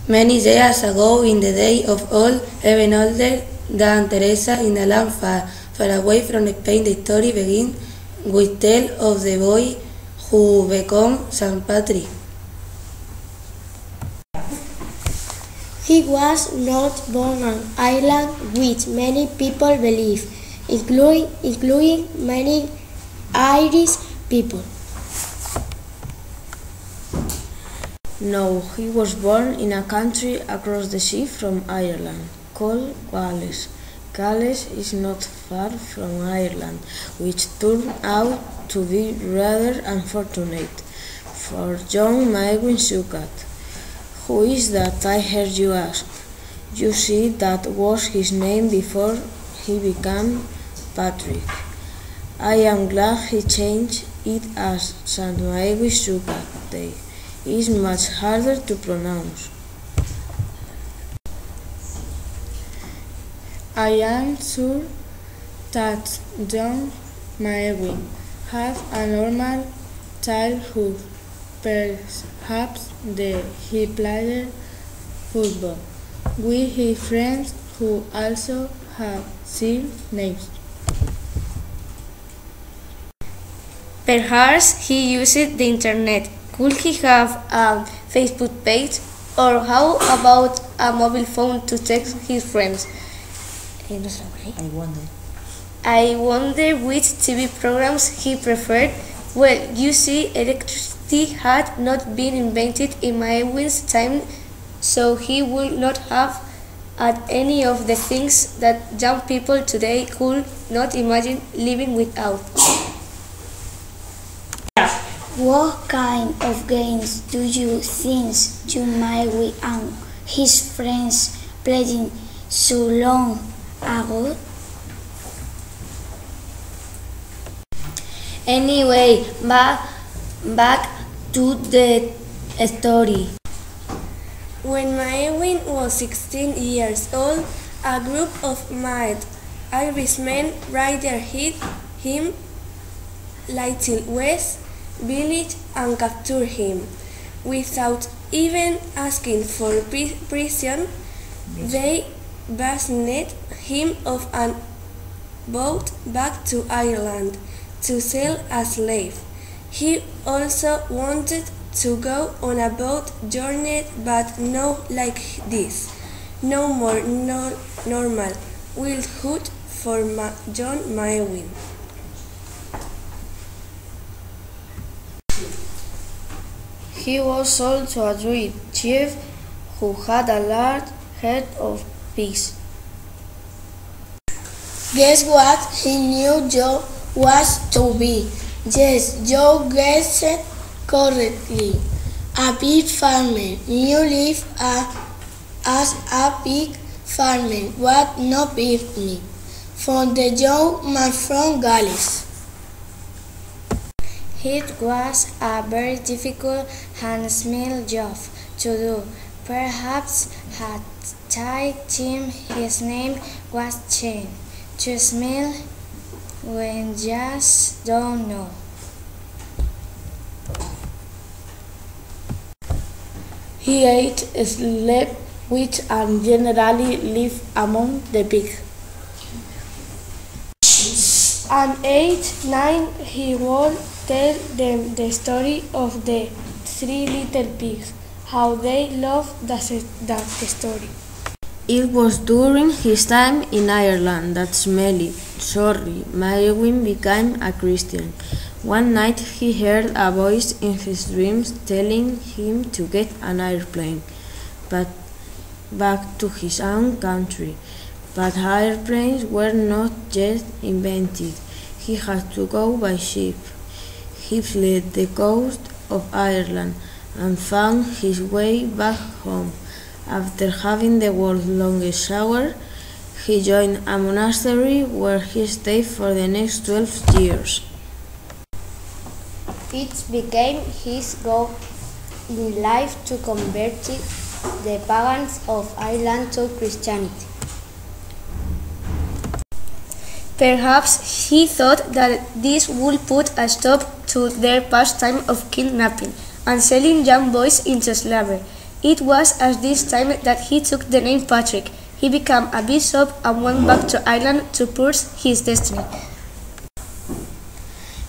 Many years ago, in the day of old, even older than Teresa, in a land far, far away from Spain, the story begins with tale of the boy who became St. Patrick. He was not born on Ireland, which many people believe, including many Irish people. No, he was born in a country across the sea from Ireland, called Gales. Gales is not far from Ireland, which turned out to be rather unfortunate for young Maewyn Succat. Who is that, I heard you ask? You see, that was his name before he became Patrick. I am glad he changed it as St. Maewyn Succat Day. It is much harder to pronounce. I am sure that young Maewyn had a normal childhood. Perhaps he played football with his friends who also have similar names. Perhaps he used the internet. Could he have a Facebook page? Or how about a mobile phone to text his friends? I wonder which TV programs he preferred. Well, you see, electricity had not been invented in Maewyn's time, so he would not have had any of the things that young people today could not imagine living without. What kind of games do you think John Maewyn and his friends played so long ago? Anyway, back to the story. When Maewyn was 16 years old, a group of mad Irishmen raided him Little West village and captured him. Without even asking for prison, they banished him off a boat back to Ireland to sell as a slave. He also wanted to go on a boat journey, but not like this. No more normal childhood for John Maewyn. He was sold to a Druid chief who had a large herd of pigs. Guess what his new job was to be? Yes, you guessed it correctly. A pig farmer. You live as a pig farmer. What no pig meat? From the young man from Gales. It was a very difficult and small job to do. Perhaps at that time his name was changed to Smell. We just don't know. He ate, slept with, and generally lived among the pigs. At age 9, he would tell them the story of the 3 little pigs, how they loved that story. It was during his time in Ireland that Maewyn became a Christian. One night he heard a voice in his dreams telling him to get an airplane back to his own country. But airplanes were not yet invented. He had to go by ship. He fled the coast of Ireland and found his way back home. After having the world's longest shower, he joined a monastery where he stayed for the next 12 years. It became his goal in life to convert the pagans of Ireland to Christianity. Perhaps he thought that this would put a stop to their pastime of kidnapping and selling young boys into slavery. It was at this time that he took the name Patrick. He became a bishop and went back to Ireland to pursue his destiny.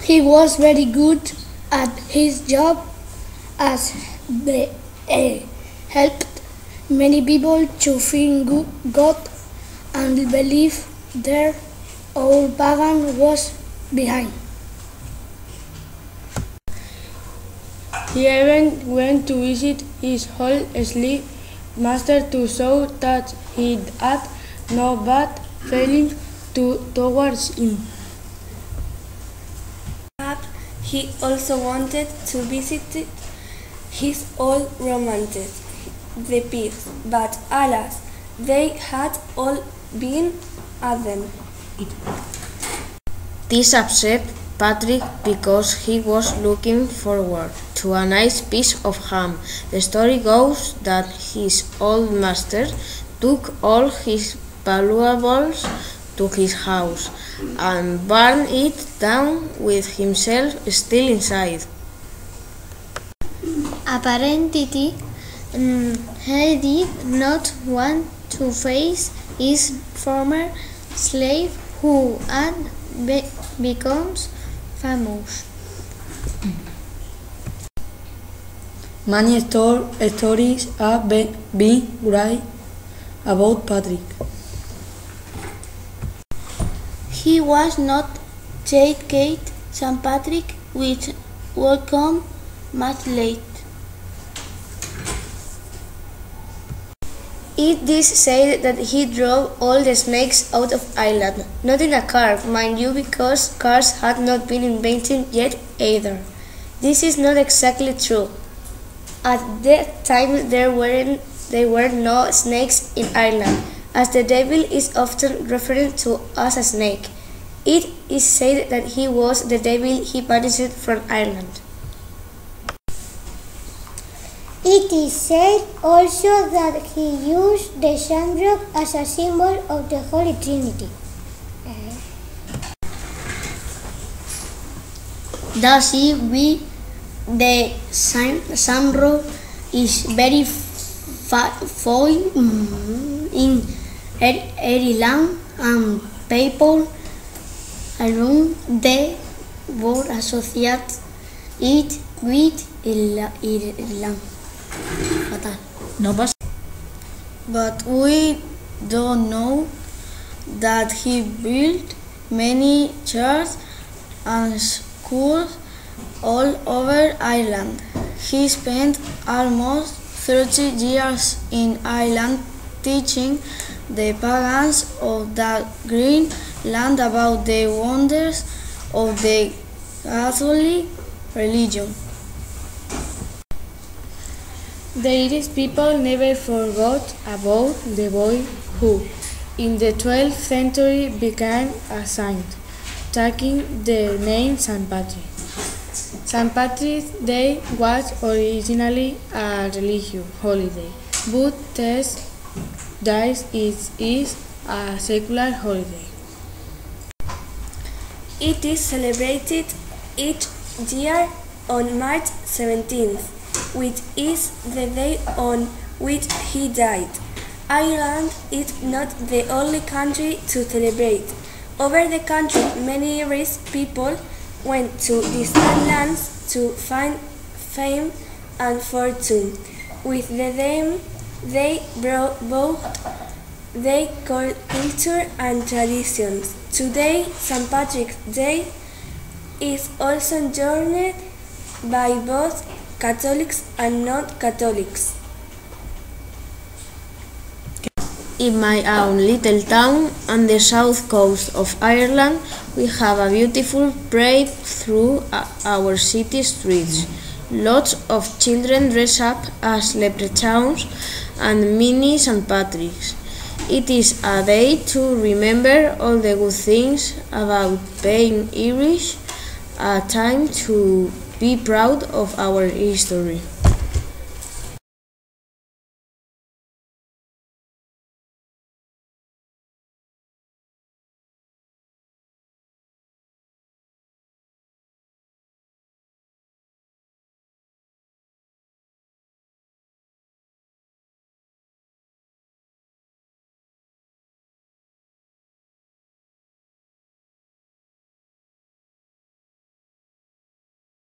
He was very good at his job as he helped many people to find God and believe their old pagan was behind. He even went to visit his old slave master to show that he had no bad feeling towards him. He also wanted to visit his old romances, the pigs, but alas, they had all been eaten. This upset Patrick because he was looking forward to a nice piece of ham. The story goes that his old master took all his valuables to his house and burned it down with himself still inside. Apparently, he did not want to face his former slave who had become famous. Many stories have been written about Patrick. He was not dedicated St. Patrick, which would come much late. It is said that he drove all the snakes out of Ireland, not in a car, mind you, because cars had not been invented yet either. This is not exactly true. At that time there were no snakes in Ireland, as the devil is often referred to as a snake. It is said that he was the devil he banished from Ireland. It is said also that he used the shamrock as a symbol of the Holy Trinity. Does it we the shamrock is very foil in Ireland and people around the world associate it with Ireland. But we don't know that he built many churches and schools all over Ireland. He spent almost 30 years in Ireland teaching the pagans of that green land about the wonders of the Catholic religion. The Irish people never forgot about the boy who, in the 12th century, became a saint, taking the name St. Patrick. St. Patrick's Day was originally a religious holiday, but these days it is a secular holiday. It is celebrated each year on March 17th. Which is the day on which he died. Ireland is not the only country to celebrate. Over the country, many Irish people went to distant lands to find fame and fortune. With them, they brought both their culture and traditions. Today, St. Patrick's Day is also observed by both Catholics and non-Catholics. In my own little town on the south coast of Ireland, we have a beautiful parade through our city streets. Lots of children dress up as leprechauns and mini St. Patricks. It is a day to remember all the good things about being Irish, a time to be proud of our history.